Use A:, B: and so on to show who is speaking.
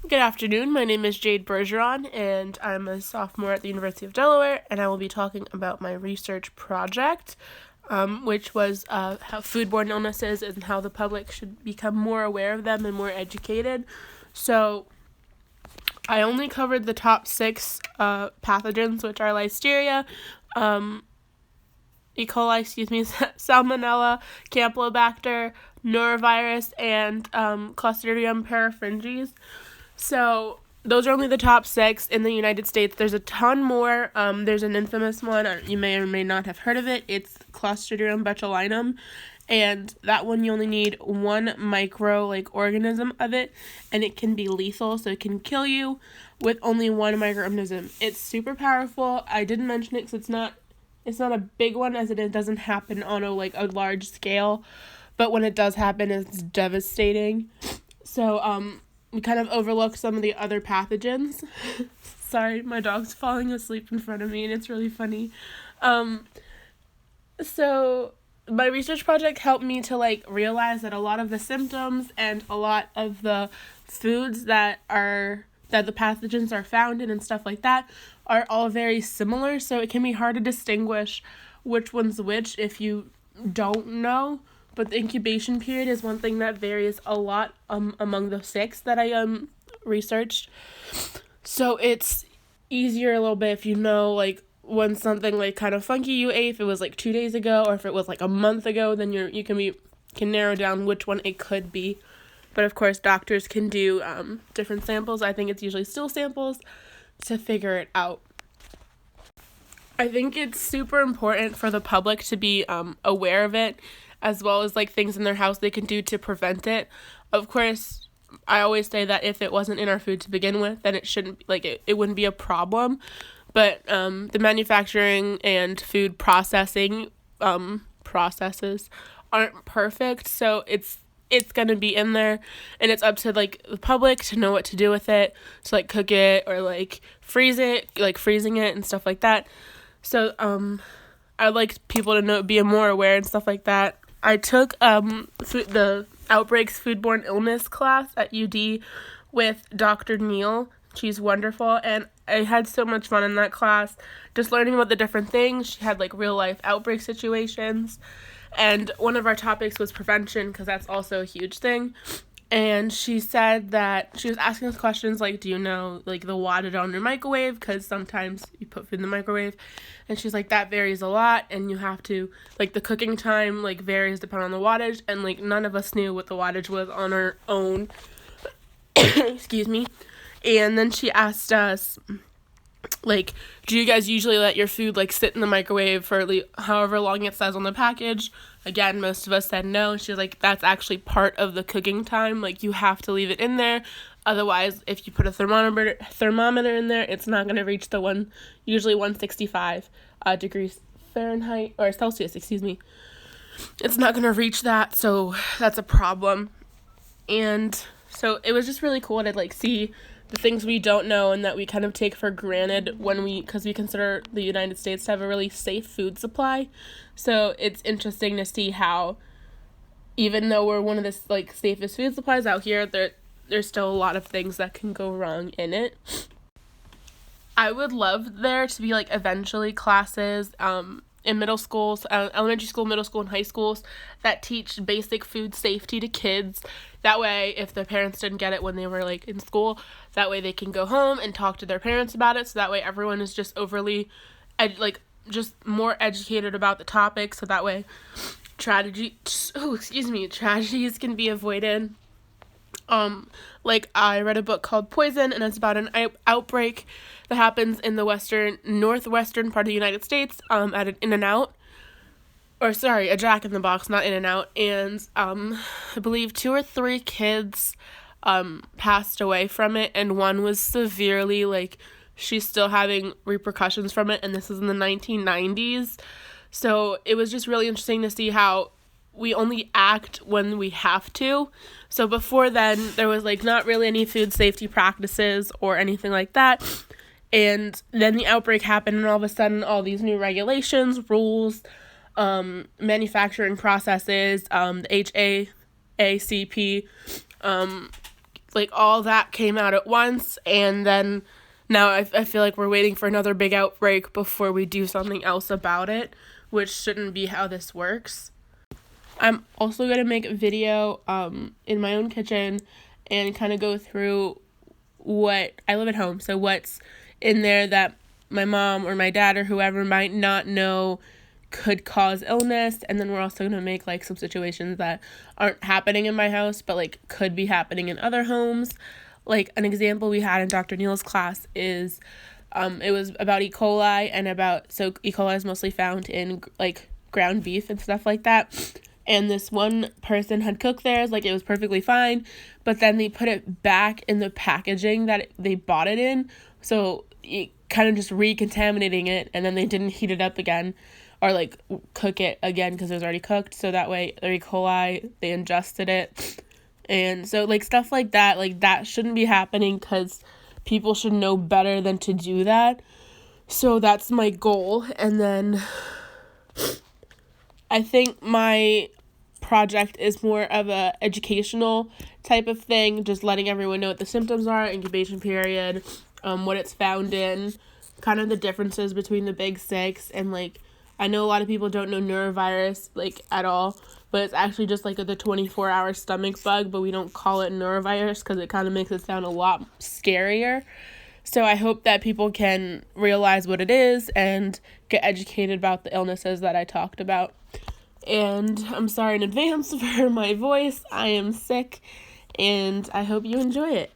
A: Good afternoon. My name is Jade Bergeron, and I'm a sophomore at the University of Delaware, and I will be talking about my research project, which was how foodborne illnesses and how the public should become more aware of them and more educated. So, I only covered the top six pathogens, which are Listeria, E. coli, Salmonella, Campylobacter, Norovirus, and Clostridium perfringens. So those are only the top six in the United States. There's a ton more. There's an infamous one. You may or may not have heard of it. It's Clostridium botulinum. And that one you only need one micro organism of it, and it can be lethal, so it can kill you with only one microorganism. It's super powerful. I didn't mention it because it's not a big one, as it doesn't happen on a large scale, but when it does happen, it's devastating. So we kind of overlook some of the other pathogens. Sorry, my dog's falling asleep in front of me, and it's really funny. So my research project helped me to realize that a lot of the symptoms and a lot of the foods that the pathogens are found in and stuff like that are all very similar, so it can be hard to distinguish which one's which if you don't know. But the incubation period is one thing that varies a lot among the six that I researched. So it's easier a little bit if you know when something kind of funky you ate, if it was 2 days ago or if it was a month ago, then you can narrow down which one it could be. But of course, doctors can do different samples. I think it's usually stool samples to figure it out. I think it's super important for the public to be aware of it, as well as things in their house they can do to prevent it. Of course, I always say that if it wasn't in our food to begin with, then it shouldn't it wouldn't be a problem. But the manufacturing and food processing processes aren't perfect, so it's going to be in there, and it's up to the public to know what to do with it, to cook it or freeze it, freezing it and stuff like that. So I'd like people to be more aware and stuff like that. I took the Outbreaks Foodborne Illness class at UD with Dr. Neal. She's wonderful, and I had so much fun in that class, just learning about the different things. She had real life outbreak situations, and one of our topics was prevention, because that's also a huge thing. And she said that she was asking us questions do you know the wattage on your microwave, because sometimes you put food in the microwave, and she's that varies a lot, and you have to the cooking time varies depending on the wattage, and none of us knew what the wattage was on our own. Excuse me. And then she asked us do you guys usually let your food sit in the microwave for however long it says on the package? Again, most of us said no. She was that's actually part of the cooking time. You have to leave it in there. Otherwise, if you put a thermometer in there, it's not going to reach usually 165 degrees Fahrenheit or Celsius, excuse me. It's not going to reach that, so that's a problem. And so it was just really cool to see the things we don't know and that we kind of take for granted because we consider the United States to have a really safe food supply. So it's interesting to see how, even though we're one of the safest food supplies out here, there's still a lot of things that can go wrong in it. I would love there to be eventually classes in middle schools, elementary school, middle school, and high schools that teach basic food safety to kids. That way, if their parents didn't get it when they were in school, that way they can go home and talk to their parents about it. So that way everyone is just overly, just more educated about the topic. So that way tragedies can be avoided. I read a book called Poison, and it's about an outbreak that happens in the northwestern part of the United States, at an In-N-Out, a Jack in the Box, not In-N-Out, and, I believe 2 or 3 kids, passed away from it, and one was severely, she's still having repercussions from it, and this is in the 1990s, so it was just really interesting to see how we only act when we have to. So before then, there was not really any food safety practices or anything like that. And then the outbreak happened, and all of a sudden, all these new regulations, rules, manufacturing processes, the HACCP, like all that came out at once, and then now I feel like we're waiting for another big outbreak before we do something else about it, which shouldn't be how this works. I'm also going to make a video in my own kitchen and kind of go through what I live at home, so what's in there that my mom or my dad or whoever might not know could cause illness. And then we're also going to make like some situations that aren't happening in my house but like could be happening in other homes. Like an example we had in Dr. Neal's class is it was about E. coli, and so E. coli is mostly found in like ground beef and stuff like that. And this one person had cooked theirs, like it was perfectly fine, but then they put it back in the packaging that they bought it in, so it kind of just recontaminating it, and then they didn't heat it up again or like cook it again because it was already cooked, so that way their E. coli, they ingested it. And so like stuff like that shouldn't be happening because people should know better than to do that. So that's my goal. And then I think my project is more of a educational type of thing, just letting everyone know what the symptoms are, incubation period, what it's found in, kind of the differences between the big six, and like I know a lot of people don't know norovirus like at all, but it's actually just like the 24-hour stomach bug, but we don't call it norovirus because it kind of makes it sound a lot scarier. So I hope that people can realize what it is and get educated about the illnesses that I talked about. And I'm sorry in advance for my voice. I am sick, and I hope you enjoy it.